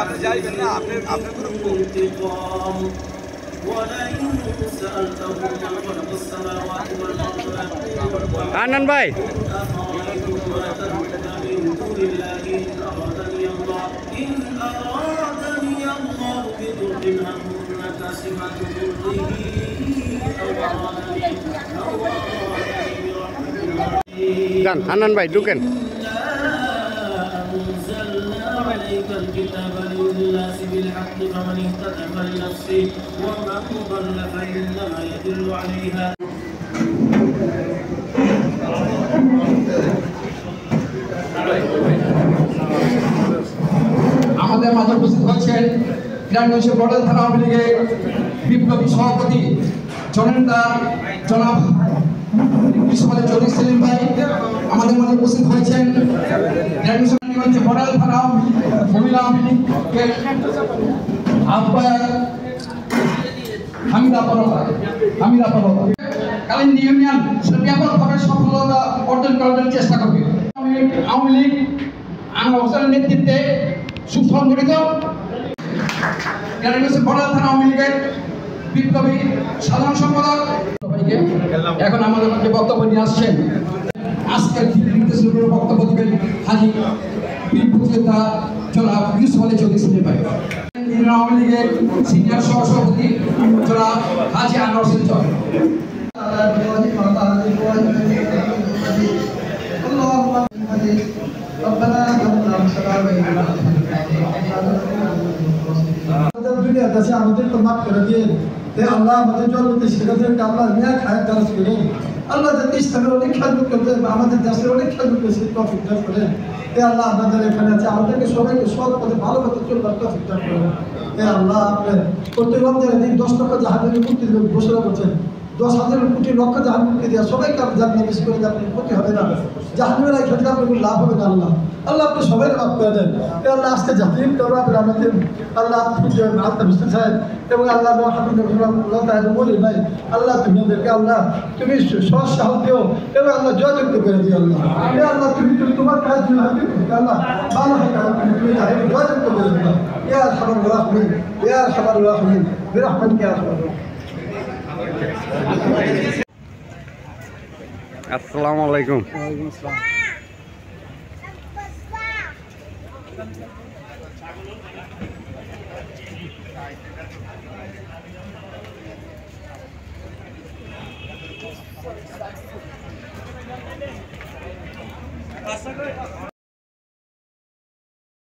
আপনি যাইবেন না, আপনি আনন্দ ভাই যান আনন্দ ভাই ঢুকেন الكتاب للناس بالحق فمن اهتدى فلنفسه ومن ضل فإنما يدل عليها আমাদের মাঝে উপস্থিত হয়েছেন কিরানীগঞ্জ মডেল থানা আওয়ামী লীগের বিপ্লবী সভাপতি জনাব জ্যোতি সেলিম ভাই আমাদের মাঝে উপস্থিত হয়েছেন কিরানীগঞ্জ মডেল থানা মহিলা আওয়ামী লীগের আহ্বায়ক হামিদা পরোয়া কালিন্দী ইউনিয়ন ব্যাপকভাবে সফলতা অর্জন করার চেষ্টা করবে আওয়ামী লীগ আনোয়ার হোসেনের নেতৃত্বে সুসংগঠিত কিরানীগঞ্জ মডেল থানা আওয়ামী লীগের বিপ্লবী সাধারণ সম্পাদক এখন আমাদের মধ্যে বক্তব্য নিয়ে আসছেন আজকের বক্তব্য দিবেন হাজি বীর প্রতিযোগিতা জনাব ইউসুফ আলী চৌধুরী ভাই আওয়ামী লীগের সিনিয়র সহসভাপতি জনাব হাজি আনোয়ার হোসেন চৌধুরী আমাদের তো মাফ করে দিয়ে আল্লাহ আমাদের জন্মতে শিখাতে আল্লাহ নিয়ে খায় দাস করে আল্লাহ যাতে ইসলামের অনেক খেয়াল করতে আমাদের দেশের অনেক খেয়াল করতে সেই টপিক দাস করেন আল্লাহ আপনাদের এখানে আছে আমাদেরকে সবাইকে সৎ পথে ভালো পথে চলবার টপিক দাস করেন আল্লাহ আপনার প্রত্যেক রমজানের দিন 10 লক্ষ জাহান্নামী মুক্তি ঘোষণা করছেন 10,000 কোটি লক্ষ জাহান মুক্তি দেওয়া সবাইকে আপনি জান্নাতে বেশি করে আপনার ক্ষতি হবে না জাহান্নামের ক্ষেত্রে আপনার কোনো লাভ হবে না আল্লাহ আপনি সবাই মাফ করে দেন আল্লাহ আজকে জাতির তোরা আমাদের আল্লাহ আত্মবিশ্বাস সাহেব এবং আল্লাহ বলি ভাই আল্লাহ তুমি ওদেরকে আল্লাহ তুমি সহজ সাহস দিও এবং আল্লাহ জয়যুক্ত করে দিও আল্লাহ আল্লাহ তুমি তোমার কাজ আল্লাহ ভালো হয় তুমি জয়যুক্ত করে দিও ইয়া আরহামার রাহিমিন ইয়া আরহামার রাহিমিন বিরহমাতিকা ইয়া আরহামার রাহিমিন। আসসালামু আলাইকুম। ওয়ালাইকুম আসসালাম।